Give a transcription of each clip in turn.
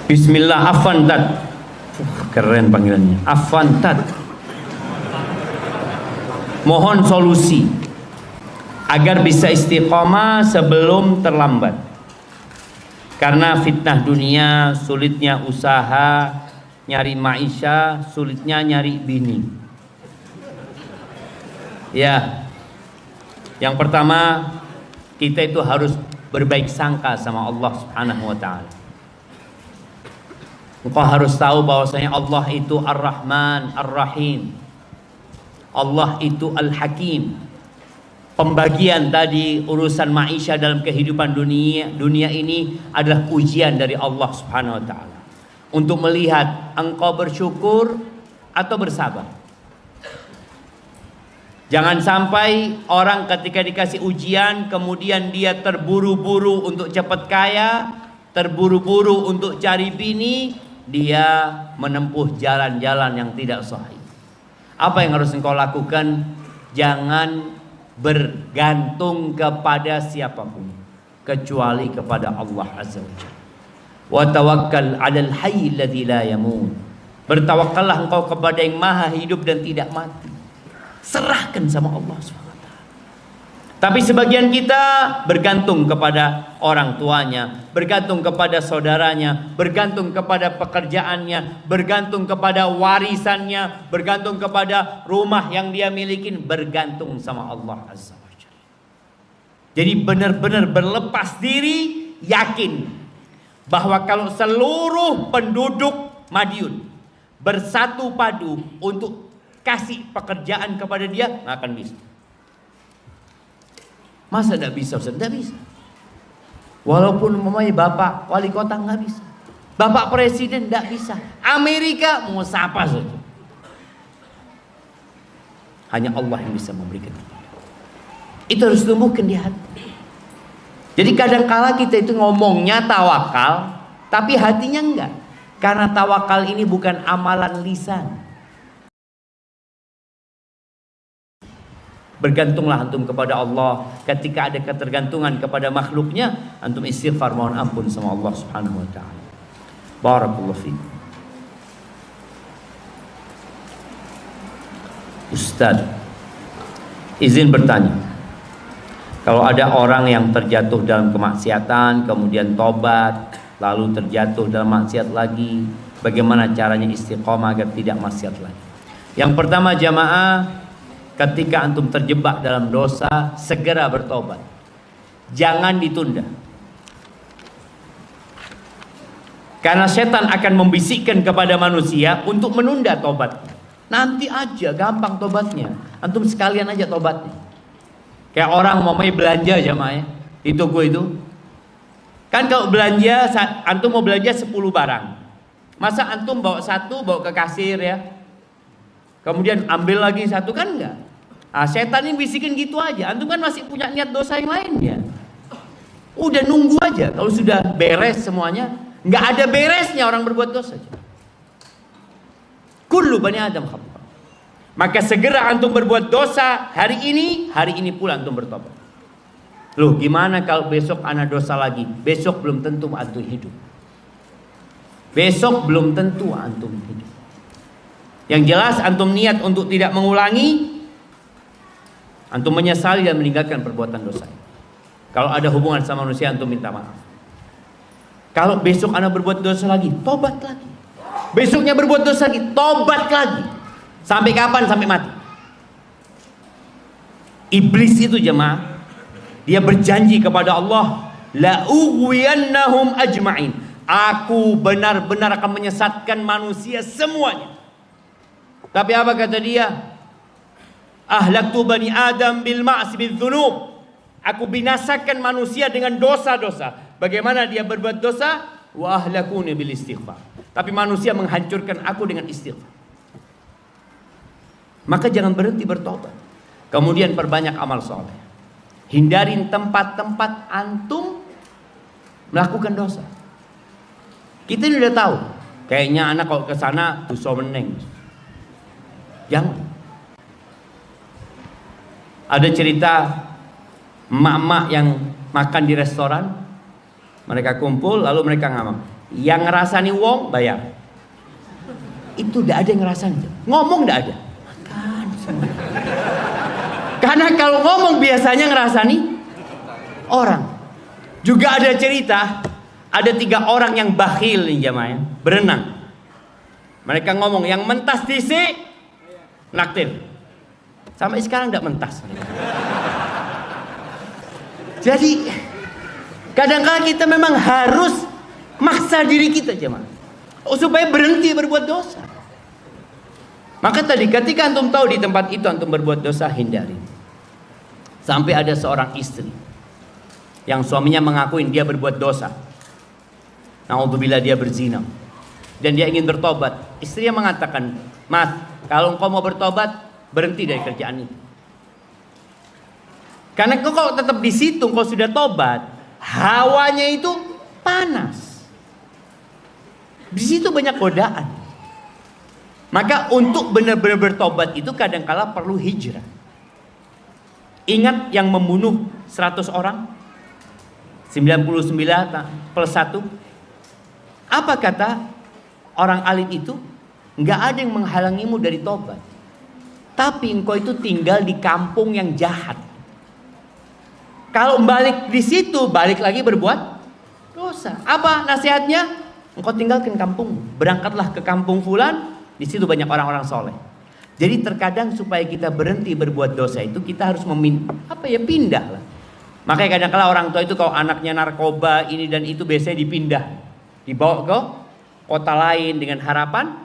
Bismillah Afantat. Keren panggilannya, Afantat. Mohon solusi agar bisa istiqomah sebelum terlambat. Karena fitnah dunia, sulitnya usaha, nyari maisha, sulitnya nyari bini. Ya, yang pertama kita itu harus berbaik sangka sama Allah Subhanahu wa ta'ala. Engkau harus tahu bahwasanya Allah itu Ar-Rahman Ar-Rahim. Allah itu Al-Hakim. Pembagian tadi urusan maisha dalam kehidupan dunia ini adalah ujian dari Allah Subhanahu wa ta'ala untuk melihat engkau bersyukur atau bersabar. Jangan sampai orang ketika dikasih ujian kemudian dia terburu-buru untuk cepat kaya, terburu-buru untuk cari bini, dia menempuh jalan-jalan yang tidak sahih. Apa yang harus engkau lakukan? Jangan bergantung kepada siapapun kecuali kepada Allah Azza wa Jalla. Wa tawakkal 'alal hayy alladzi la yamut. Bertawakkallah engkau kepada yang maha hidup dan tidak mati. Serahkan sama Allah Subhanahu wa ta'ala. Tapi sebagian kita bergantung kepada orang tuanya, bergantung kepada saudaranya, bergantung kepada pekerjaannya, bergantung kepada warisannya, bergantung kepada rumah yang dia miliki, bergantung sama Allah Azza wa Jalla. Jadi benar-benar berlepas diri, yakin bahwa kalau seluruh penduduk Madiun bersatu padu untuk kasih pekerjaan kepada dia, nggak akan bisa. Masa tidak bisa Ustaz? Tidak bisa. Walaupun umpamanya bapak wali kota nggak bisa, bapak presiden tidak bisa, Amerika mau siapa saja. Hanya Allah yang bisa memberikan. Itu harus tumbuhkan di hati. Jadi kadang-kala kita itu ngomongnya tawakal, tapi hatinya enggak. Karena tawakal ini bukan amalan lisan. Bergantunglah antum kepada Allah. Ketika ada ketergantungan kepada makhluknya, antum istighfar mohon ampun sama Allah Subhanahu wa ta'ala. Barakallahu fiikum. Ustaz, izin bertanya. Kalau ada orang yang terjatuh dalam kemaksiatan, kemudian tobat, lalu terjatuh dalam maksiat lagi, bagaimana caranya istiqomah agar tidak maksiat lagi? Yang pertama jamaah, ketika antum terjebak dalam dosa, segera bertobat. Jangan ditunda. Karena setan akan membisikkan kepada manusia untuk menunda tobatnya. Nanti aja, gampang tobatnya. Antum sekalian aja tobatnya. Kayak orang mau belanja jamaah ya, di toko itu. Kan kalau belanja, antum mau belanja 10 barang. Masa antum bawa satu, bawa ke kasir ya. Kemudian ambil lagi satu, kan enggak. Nah, setan ini bisikin gitu aja. Antum kan masih punya niat dosa yang lainnya. Udah nunggu aja. Kalau sudah beres semuanya, nggak ada beresnya orang berbuat dosa. Kullu bani Adam khata'. Maka segera antum berbuat dosa hari ini pula antum bertobat. Loh, gimana kalau besok ana dosa lagi? Besok belum tentu antum hidup. Besok belum tentu antum hidup. Yang jelas antum niat untuk tidak mengulangi, antum menyesali dan meninggalkan perbuatan dosa. Kalau ada hubungan sama manusia, antum minta maaf. Kalau besok anda berbuat dosa lagi, tobat lagi. Besoknya berbuat dosa lagi, tobat lagi. Sampai kapan? Sampai mati. Iblis itu jemaah, dia berjanji kepada Allah, la ughwiyannahum ajma'in. Aku benar-benar akan menyesatkan manusia semuanya. Tapi apa kata dia? Ahlaktu bani Adam bil ma'si bil dzunub. Aku binasakan manusia dengan dosa-dosa. Bagaimana dia berbuat dosa? Wa ahlakuni bil istighfar. Tapi manusia menghancurkan aku dengan istighfar. Maka jangan berhenti bertobat. Kemudian perbanyak amal soleh. Hindarin tempat-tempat antum melakukan dosa. Kita ini udah tahu. Kayaknya anak kalau ke sana dosa meneng. Jangan. Ada cerita emak-emak yang makan di restoran. Mereka kumpul lalu mereka ngomong, Yang ngerasani wong bayar. Itu tidak ada yang ngerasani. Ngomong tidak ada. Makan semua. Karena kalau ngomong biasanya ngerasani orang. Juga ada cerita, ada 3 orang yang bakhil nih jamaah, berenang. Mereka ngomong, yang mentas disik naktir. Sampai sekarang tidak mentas. Jadi kadang-kadang kita memang harus maksa diri kita jemaah supaya berhenti berbuat dosa. Maka tadi ketika antum tahu di tempat itu antum berbuat dosa, hindari. Sampai ada seorang istri yang suaminya mengakuin dia berbuat dosa. Naudzubillah, dia berzina. Dan dia ingin bertobat. Istrinya mengatakan, "Mas, kalau engkau mau bertobat, berhenti dari kerjaan itu. Karena engkau kalau tetap di situ, engkau sudah tobat, hawanya itu panas. Di situ banyak godaan. Maka untuk benar-benar bertobat itu kadang-kala perlu hijrah. Ingat yang membunuh 100 orang? 99 plus 1. Apa kata orang alim itu? Enggak ada yang menghalangimu dari tobat. Tapi engkau itu tinggal di kampung yang jahat. Kalau balik di situ, balik lagi berbuat dosa. Apa nasihatnya? Engkau tinggalkan kampung, berangkatlah ke kampung fulan, di situ banyak orang-orang soleh. Jadi terkadang supaya kita berhenti berbuat dosa itu kita harus pindah lah. Makanya kadang-kala orang tua itu kalau anaknya narkoba ini dan itu biasanya dipindah, dibawa ke kota lain dengan harapan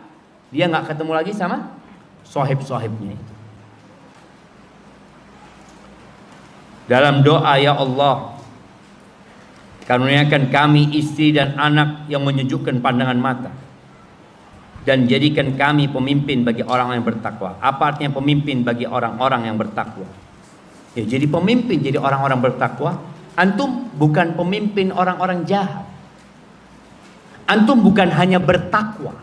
dia nggak ketemu lagi sama sohib-sohibnya itu. Dalam doa, ya Allah, karuniakan kami istri dan anak yang menyejukkan pandangan mata, dan jadikan kami pemimpin bagi orang yang bertakwa. Apa artinya pemimpin bagi orang-orang yang bertakwa? Ya, jadi pemimpin, jadi orang-orang bertakwa. Antum bukan pemimpin orang-orang jahat. Antum bukan hanya bertakwa,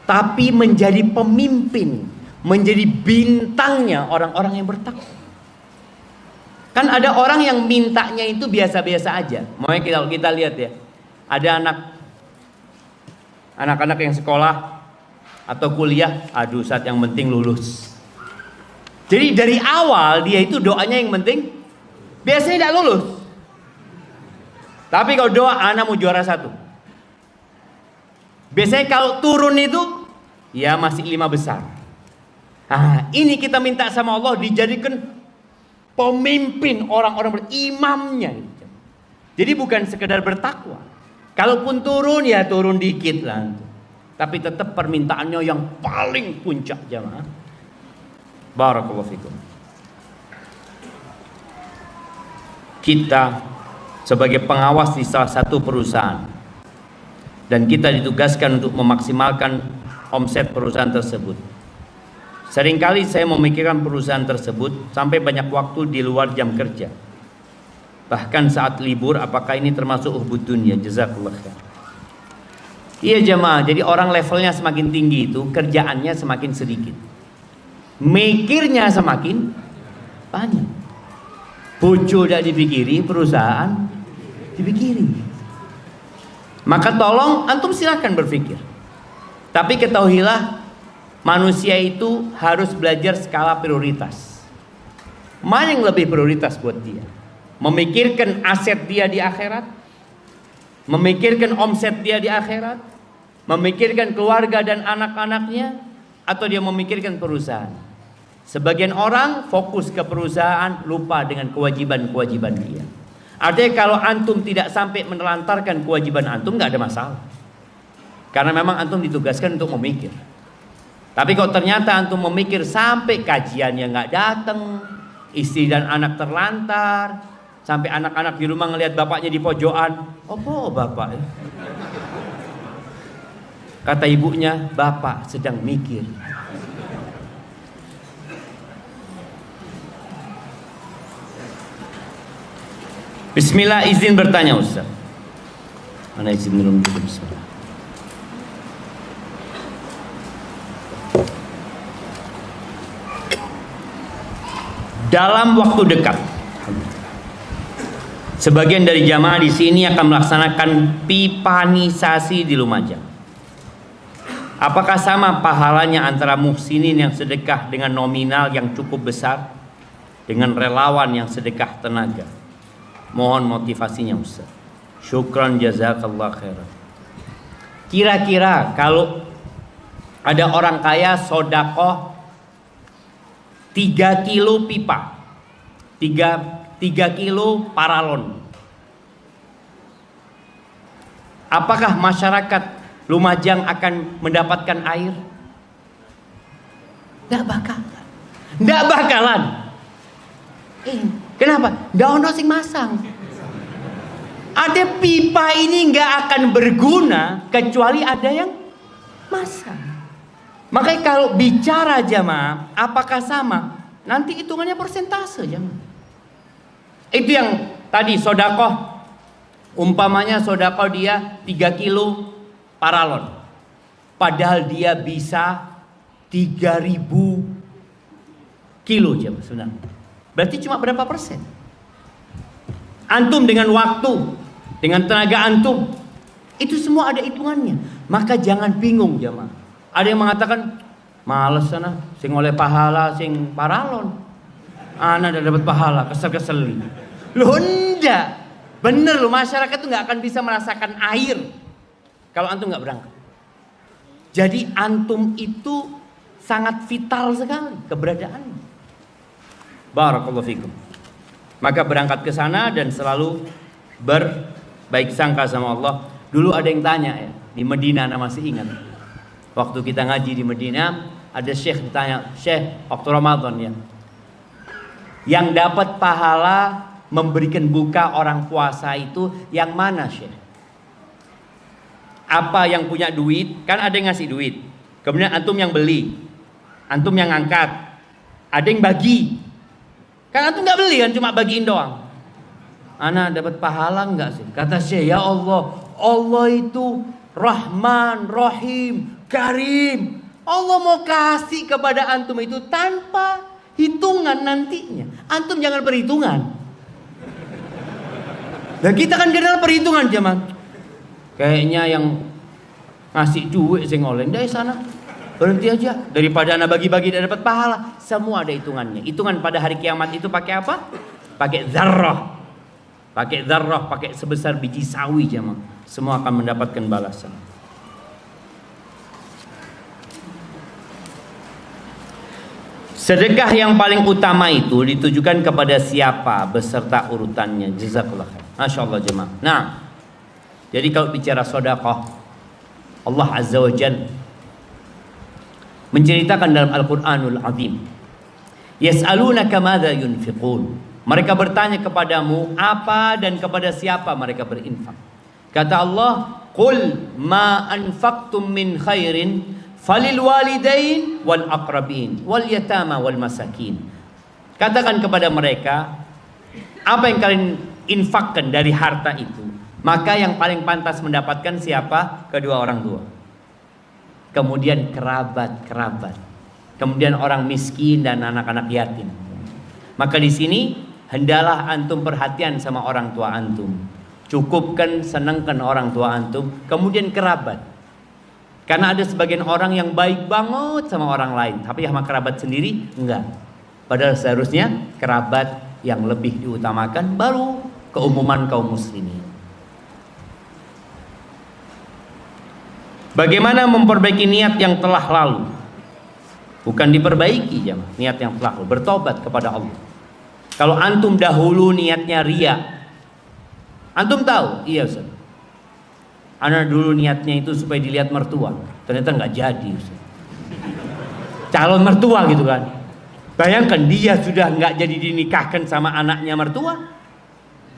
tapi menjadi pemimpin, menjadi bintangnya orang-orang yang bertakwa. Kan ada orang yang mintanya itu biasa-biasa aja. Makanya kalau kita lihat ya, ada anak-anak yang sekolah atau kuliah, aduh saat yang penting lulus. Jadi dari awal dia itu doanya yang penting, biasanya tidak lulus. Tapi kalau doa anak mau juara 1, biasanya kalau turun itu ya masih 5 besar. Nah, ini kita minta sama Allah dijadikan pemimpin orang-orang berimamnya. Jadi bukan sekedar bertakwa. Kalaupun turun ya turun dikit lah. Tapi tetap permintaannya yang paling puncak jamaah. Barakallahu fikum. Kita sebagai pengawas di salah satu perusahaan, dan kita ditugaskan untuk memaksimalkan omset perusahaan tersebut. Seringkali saya memikirkan perusahaan tersebut sampai banyak waktu di luar jam kerja. Bahkan saat libur, apakah ini termasuk uhbud dunia? Jazakallah khair. Iya jemaah, jadi orang levelnya semakin tinggi itu kerjaannya semakin sedikit, mikirnya semakin banyak. Bojo udah dipikiri, perusahaan dipikiri. Maka tolong antum silahkan berpikir, tapi ketahuilah manusia itu harus belajar skala prioritas. Mana yang lebih prioritas buat dia? Memikirkan aset dia di akhirat, memikirkan omset dia di akhirat, memikirkan keluarga dan anak-anaknya, atau dia memikirkan perusahaan. Sebagian orang fokus ke perusahaan, lupa dengan kewajiban-kewajiban dia. Artinya kalau antum tidak sampai menelantarkan kewajiban antum, nggak ada masalah. Karena memang antum ditugaskan untuk memikir. Tapi kalau ternyata antum memikir sampai kajiannya nggak datang, istri dan anak terlantar, sampai anak-anak di rumah ngelihat bapaknya di pojokan, "Apa bapak?" Kata ibunya, "Bapak sedang mikir." Bismillah, izin bertanya Ustaz. Mana izin minum dulu, bismillah. Dalam waktu dekat Sebagian dari jamaah di sini akan melaksanakan pipanisasi di Lumajang. Apakah sama pahalanya antara muhsinin yang sedekah dengan nominal yang cukup besar dengan relawan yang sedekah tenaga? Mohon motivasinya Ustaz. Syukran jazakallah khairan. Kira-kira kalau ada orang kaya sodakoh 3 kilo pipa, 3 kilo paralon, apakah masyarakat Lumajang akan mendapatkan air? Nggak bakalan. Kenapa? Nggak ono sing masang. Ada pipa ini nggak akan berguna kecuali ada yang masang. Makanya kalau bicara jamaah, apakah sama? Nanti hitungannya persentase jamaah. Itu yang tadi sodakoh. Umpamanya sodakoh dia 3 kilo paralon. Padahal dia bisa 3.000 kilo jamaah sebenarnya. Berarti cuma berapa persen? Antum dengan waktu, dengan tenaga antum, itu semua ada hitungannya. Maka jangan bingung jamaah. Ada yang mengatakan, males sana, sing oleh pahala, sing paralon. Ana udah dapat pahala, kesel-keseli. Loh enggak. Bener loh, masyarakat tuh nggak akan bisa merasakan air kalau antum nggak berangkat. Jadi antum itu sangat vital sekali keberadaannya. Barakallahu fikum. Maka berangkat ke sana dan selalu berbaik sangka sama Allah. Dulu ada yang tanya ya, di Medina, ana masih ingat. Waktu kita ngaji di Medina, ada syekh ditanya, "Syekh, waktu Ramadan ya, yang dapat pahala memberikan buka orang puasa itu yang mana, Syekh? Apa yang punya duit? Kan ada yang ngasih duit. Kemudian antum yang beli, antum yang angkat, ada yang bagi. Kan antum nggak beli kan, cuma bagiin doang. Ana dapat pahala nggak sih?" Kata Syekh, "Ya Allah, Allah itu Rahman, Rahim, Karim. Allah mau kasih kepada antum itu tanpa hitungan nantinya. Antum jangan perhitungan." Nah kita kan kenal perhitungan jemaah. Kayaknya yang ngasih duit sing oleh dari sana. Berhenti aja, daripada anak bagi-bagi dan dapat pahala. Semua ada hitungannya. Hitungan pada hari kiamat itu pakai apa? Pakai zarrah. Pakai zarrah, pakai sebesar biji sawi jemaah. Semua akan mendapatkan balasan. Sedekah yang paling utama itu ditujukan kepada siapa beserta urutannya. Jazakallah khair. Masya Allah jemaah. Nah, jadi kalau bicara sedekah, Allah Azza wa Jalla menceritakan dalam Al-Quranul Azim, "Yas'alunaka madza yunfiqun." Mereka bertanya kepadamu apa dan kepada siapa mereka berinfak. Kata Allah, "Qul ma anfaqtum min khairin falil walidain wal aqrabin wal yatama wal masakin." Katakan kepada mereka, apa yang kalian infakkan dari harta itu, maka yang paling pantas mendapatkan siapa? Kedua orang tua. Kemudian kerabat-kerabat. Kemudian orang miskin dan anak-anak yatim. Maka di sini hendalah antum perhatian sama orang tua antum. Cukupkan, senangkan orang tua antum. Kemudian kerabat. Karena ada sebagian orang yang baik banget sama orang lain, tapi sama kerabat sendiri enggak. Padahal seharusnya kerabat yang lebih diutamakan, baru keumuman kaum muslimin. Bagaimana memperbaiki niat yang telah lalu? Bukan diperbaiki jemaah, niat yang telah lalu, bertobat kepada Allah. Kalau antum dahulu niatnya riya, antum tahu, iya Ustaz, ana dulu niatnya itu supaya dilihat mertua, ternyata nggak jadi Ustaz. Calon mertua gitu kan. Bayangkan dia sudah nggak jadi dinikahkan sama anaknya mertua,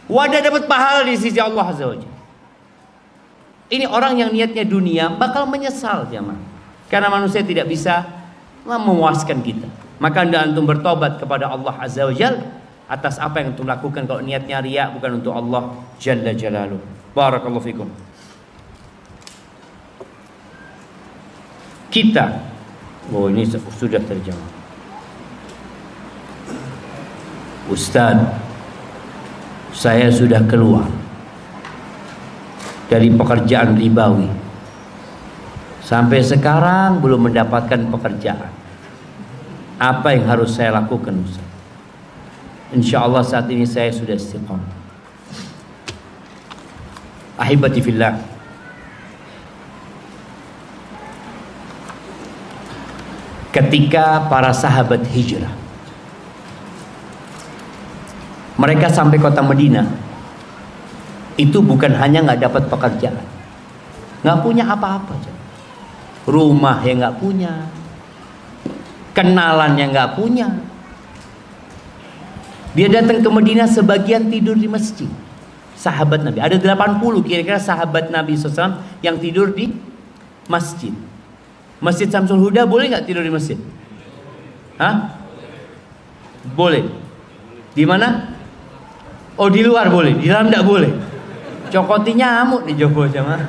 wadah dapat pahala di sisi Allah Azza wa Jalla. Ini orang yang niatnya dunia bakal menyesal jemaah. Karena manusia tidak bisa memuaskan kita. Maka anda antum bertobat kepada Allah Azza wa Jalla atas apa yang antum lakukan kalau niatnya riya bukan untuk Allah Jalla Jalaluh. Barakallahu fikum. Kita, oh ini sudah terjemah. Ustaz, saya sudah keluar dari pekerjaan ribawi. Sampai sekarang belum mendapatkan pekerjaan. Apa yang harus saya lakukan, Ustaz? Insya Allah saat ini saya sudah istiqamah. Ahibati fillah, ketika para sahabat hijrah, mereka sampai kota Madinah, itu bukan hanya nggak dapat pekerjaan, nggak punya apa-apa, rumah yang nggak punya, kenalan yang nggak punya. Dia datang ke Madinah, sebagian tidur di masjid. Sahabat Nabi, ada 80 kira-kira sahabat Nabi SAW yang tidur di masjid. Masjid Samsul Huda boleh nggak tidur di masjid? Hah? Boleh. Di mana? Oh, di luar boleh, di dalam nggak boleh. Cokoti nyamuk di Joko sama.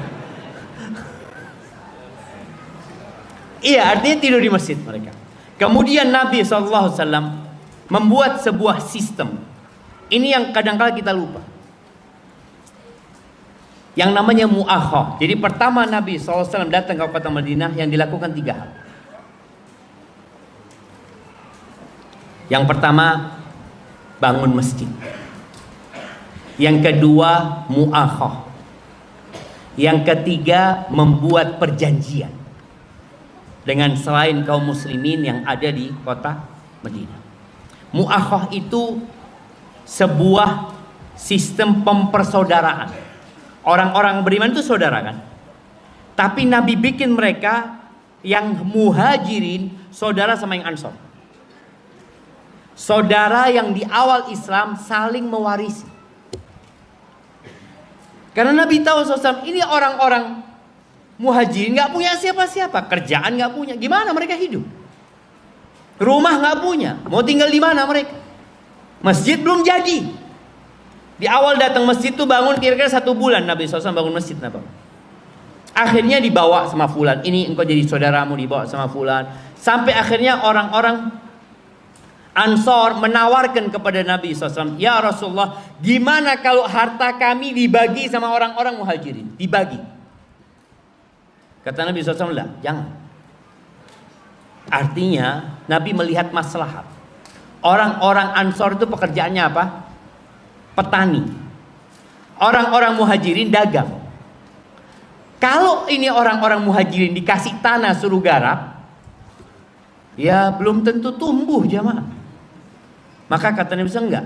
Iya, artinya tidur di masjid mereka. Kemudian Nabi SAW membuat sebuah sistem. Ini yang kadang-kala kita lupa, yang namanya mu'akhah. Jadi pertama Nabi SAW datang ke kota Madinah, yang dilakukan 3 hal. Yang pertama, bangun masjid. Yang kedua, mu'akhah. Yang ketiga, membuat perjanjian dengan selain kaum muslimin yang ada di kota Madinah. Mu'akhah itu sebuah sistem pempersaudaraan. Orang-orang beriman itu saudara kan? Tapi Nabi bikin mereka yang muhajirin saudara sama yang ansor. Saudara yang di awal Islam saling mewarisi. Karena Nabi tahu SAW ini orang-orang muhajirin gak punya siapa-siapa, kerjaan gak punya, gimana mereka hidup? Rumah gak punya, mau tinggal di mana mereka? Masjid belum jadi. Di awal datang masjid itu bangun kira-kira 1 bulan Nabi SAW bangun masjid. Akhirnya dibawa sama fulan, ini engkau jadi saudaramu, dibawa sama fulan. Sampai akhirnya orang-orang Ansor menawarkan kepada Nabi SAW, ya Rasulullah, gimana kalau harta kami dibagi sama orang-orang muhajirin? Dibagi. Kata Nabi SAW, lah, jangan. Artinya Nabi melihat maslahat. Orang-orang Ansor itu pekerjaannya apa? Petani. Orang-orang muhajirin dagang. Kalau ini orang-orang muhajirin dikasih tanah suruh garap, ya belum tentu tumbuh jamaah. Maka kata Nabi SAW, enggak,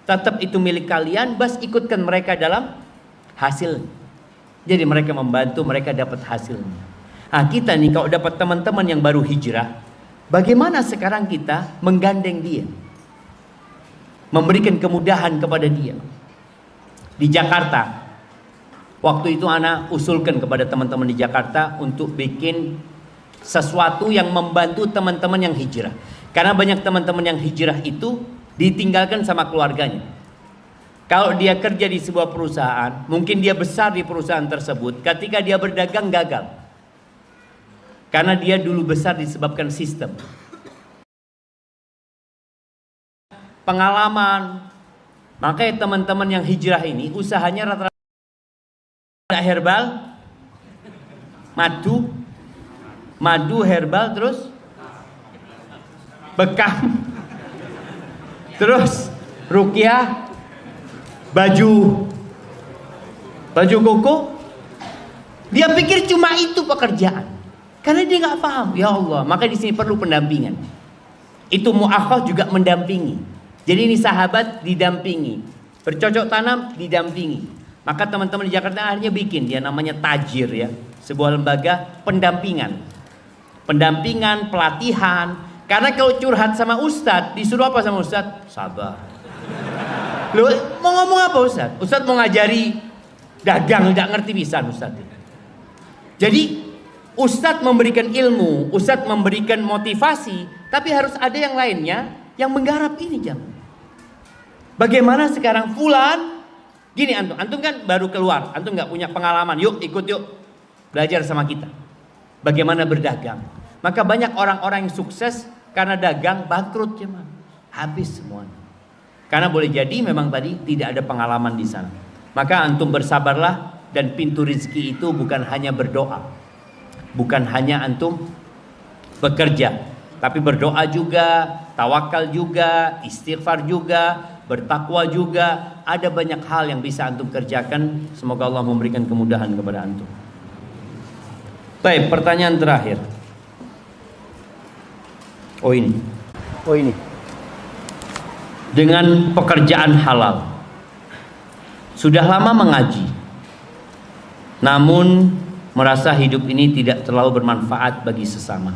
tetap itu milik kalian, bas ikutkan mereka dalam hasil. Jadi mereka membantu, mereka dapat hasilnya. Nah, kita nih kalau dapat teman-teman yang baru hijrah, bagaimana sekarang kita menggandeng dia, memberikan kemudahan kepada dia. Di Jakarta, waktu itu anak usulkan kepada teman-teman di Jakarta untuk bikin sesuatu yang membantu teman-teman yang hijrah. Karena banyak teman-teman yang hijrah itu ditinggalkan sama keluarganya. Kalau dia kerja di sebuah perusahaan, mungkin dia besar di perusahaan tersebut, ketika dia berdagang gagal. Karena dia dulu besar disebabkan sistem. Pengalaman. Makanya teman-teman yang hijrah ini usahanya rata-rata herbal, madu herbal, terus bekam, terus ruqyah, baju koko. Dia pikir cuma itu pekerjaan, karena dia nggak paham. Ya Allah, maka di sini perlu pendampingan. Itu mu'akhah juga mendampingi. Jadi ini sahabat didampingi, bercocok tanam didampingi. Maka teman-teman di Jakarta akhirnya bikin dia namanya Tajir, ya, sebuah lembaga pendampingan, pelatihan. Karena kalau curhat sama ustadz, disuruh apa sama ustadz? Sabar. Lu mau ngomong apa ustadz? Ustadz mau ngajari dagang, nggak ngerti pisan ustadz. Jadi ustadz memberikan ilmu, ustadz memberikan motivasi, tapi harus ada yang lainnya yang menggarap ini jam. Bagaimana sekarang fulan? Gini antum kan baru keluar, antum nggak punya pengalaman. Yuk ikut yuk, belajar sama kita. Bagaimana berdagang? Maka banyak orang-orang yang sukses karena dagang bangkrut jemaah, habis semuanya. Karena boleh jadi memang tadi tidak ada pengalaman di sana. Maka antum bersabarlah, dan pintu rezeki itu bukan hanya berdoa. Bukan hanya antum bekerja, tapi berdoa juga, tawakal juga, istighfar juga, bertakwa juga. Ada banyak hal yang bisa antum kerjakan. Semoga Allah memberikan kemudahan kepada antum. Baik, pertanyaan terakhir. Oh ini. Dengan pekerjaan halal, sudah lama mengaji, namun merasa hidup ini tidak terlalu bermanfaat bagi sesama.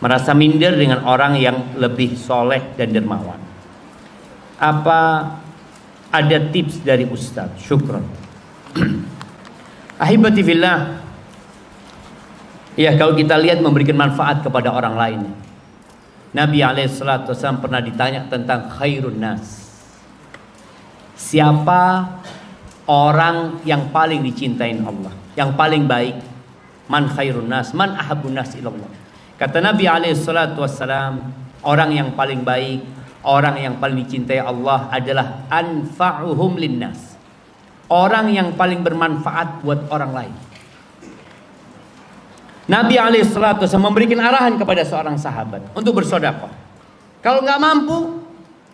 Merasa minder dengan orang yang lebih soleh dan dermawan. Apa ada tips dari Ustaz? Syukran. Ahibati fillah. Ya, kalau kita lihat memberikan manfaat kepada orang lain. Nabi SAW pernah ditanya tentang khairun nas. Siapa orang yang paling dicintain Allah, yang paling baik? Man khairun nas, man ahabun nas ilallah. Kata Nabi SAW, orang yang paling baik, orang yang paling dicintai Allah adalah anfa'uhum linnas, orang yang paling bermanfaat buat orang lain. Nabi SAW memberikan arahan kepada seorang sahabat untuk bersedekah. Kalau nggak mampu,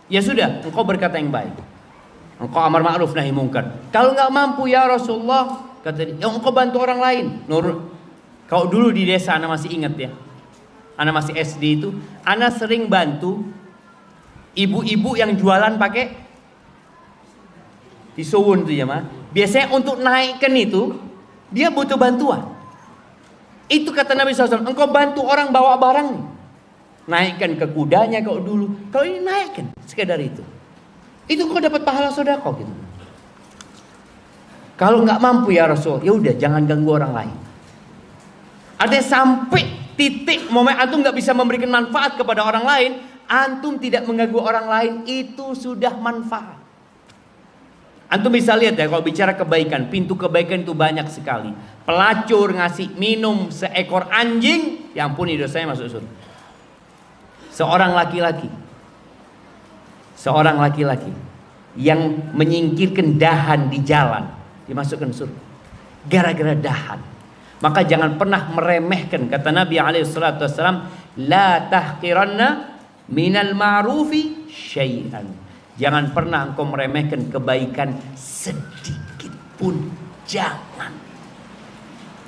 ya sudah, engkau berkata yang baik, engkau amar ma'ruf nahi mungkar. Kalau nggak mampu ya Rasulullah, kata dia, ya engkau bantu orang lain. Kalau dulu di desa, ana masih ingat ya, ana masih SD itu, ana sering bantu ibu-ibu yang jualan pakai disuwun tuh ya mah. Biasanya untuk naikkan itu dia butuh bantuan. Itu kata Nabi SAW, engkau bantu orang bawa barang nih, naikkan ke kudanya kau dulu. Kalau ini naikkan, sekedar itu kau dapat pahala sedekah gitu. Kalau nggak mampu ya Rasul, ya udah jangan ganggu orang lain. Ada sampai titik momen antum nggak bisa memberikan manfaat kepada orang lain, antum tidak mengganggu orang lain, itu sudah manfaat. Antum bisa lihat ya, kalau bicara kebaikan, pintu kebaikan itu banyak sekali. Pelacur ngasih minum seekor anjing, ya ampun, dosanya masuk surga. Seorang laki-laki yang menyingkirkan dahan di jalan, dimasukkan surga gara-gara dahan. Maka jangan pernah meremehkan, kata Nabi SAW, la tahqiranna minal ma'rufi syai'an. Jangan pernah engkau meremehkan kebaikan sedikit pun, jangan.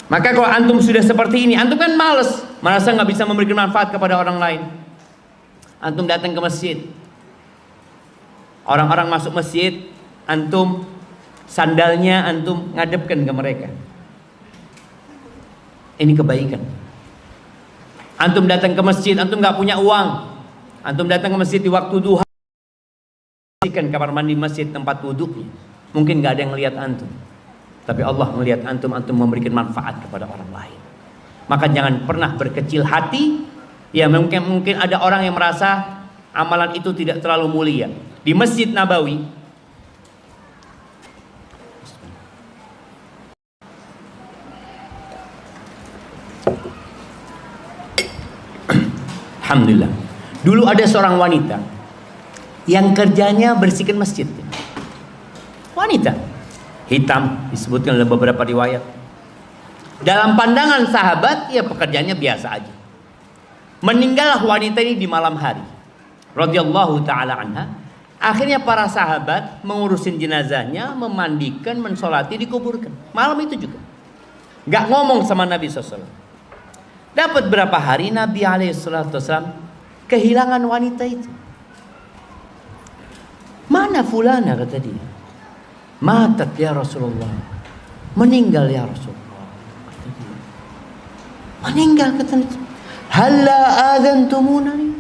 Maka kalau antum sudah seperti ini, antum kan males, merasa nggak bisa memberikan manfaat kepada orang lain. Antum datang ke masjid, orang-orang masuk masjid, antum sandalnya antum ngadepkan ke mereka. Ini kebaikan. Antum datang ke masjid, antum nggak punya uang, antum datang ke masjid di waktu duha, kamar mandi masjid tempat wuduknya, mungkin nggak ada yang melihat antum, tapi Allah melihat antum memberikan manfaat kepada orang lain. Maka jangan pernah berkecil hati. Ya mungkin ada orang yang merasa amalan itu tidak terlalu mulia. Di Masjid Nabawi, alhamdulillah, dulu ada seorang wanita yang kerjanya bersihkan masjid. Wanita hitam, disebutkan dalam beberapa riwayat. Dalam pandangan sahabat, ya pekerjaannya biasa aja. Meninggallah wanita ini di malam hari, radhiyallahu taala anha. Akhirnya para sahabat mengurusin jenazahnya, memandikan, mensolati, dikuburkan. Malam itu juga nggak ngomong sama Nabi SAW. Dapat berapa hari Nabi SAW kehilangan wanita itu. Mana fulana, kata dia. Matat ya Rasulullah, meninggal ya Rasulullah, kata dia. Meninggal, kata dia. Halla adzantumunani,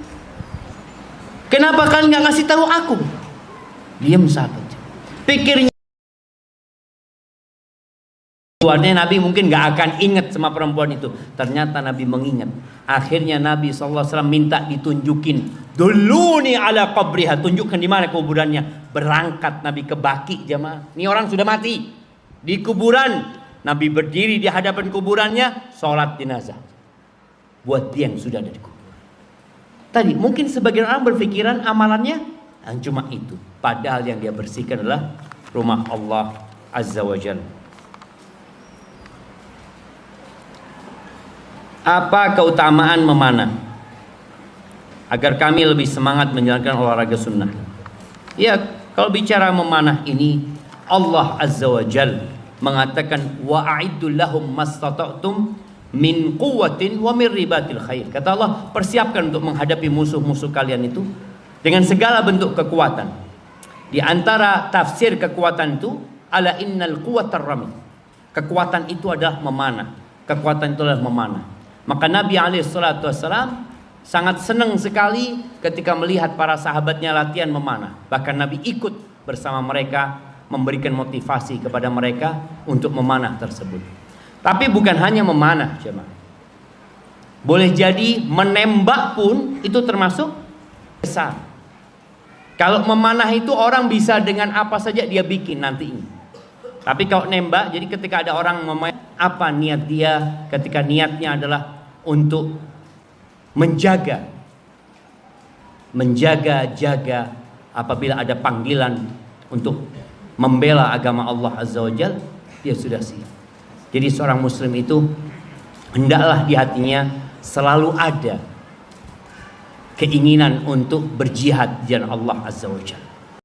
kenapa kalian nggak ngasih tahu aku? Diam sahabat. Pikirnya Nabi mungkin nggak akan ingat sama perempuan itu. Ternyata Nabi mengingat. Akhirnya Nabi SAW minta ditunjukin, duluni ala qabriha, tunjukkan di mana kuburannya. Berangkat Nabi ke Baqi, jamaah. Ini orang sudah mati di kuburan. Nabi berdiri di hadapan kuburannya, sholat jenazah buat dia yang sudah ada di kuburan. Tadi mungkin sebagian orang berpikiran amalannya Cuma itu. Padahal yang dia bersihkan adalah rumah Allah Azza wa Jalla. Apa keutamaan memanah? Agar kami lebih semangat menjalankan olahraga sunnah. Ya, kalau bicara memanah ini, Allah Azza wa Jalla mengatakan wa a'iddu lahum mastata'tum min quwwatin wa min ribatil khair. Kata Allah, persiapkan untuk menghadapi musuh-musuh kalian itu dengan segala bentuk kekuatan. Di antara tafsir kekuatan itu, ala innal quwwatar rami. Kekuatan itu adalah memanah. Kekuatan itu adalah memanah. Maka Nabi alaihissalatu wassalam sangat senang sekali ketika melihat para sahabatnya latihan memanah. Bahkan Nabi ikut bersama mereka, memberikan motivasi kepada mereka untuk memanah tersebut. Tapi bukan hanya memanah, jemaah. Boleh jadi menembak pun itu termasuk besar. Kalau memanah itu orang bisa dengan apa saja dia bikin nantinya. Tapi kalau nembak, jadi ketika ada orang memain, apa niat dia? Ketika niatnya adalah untuk menjaga apabila ada panggilan untuk membela agama Allah Azza wa Jalla, dia sudah siap. Jadi seorang muslim itu hendaklah di hatinya selalu ada keinginan untuk berjihad di jalan Allah Azza wa Jalla.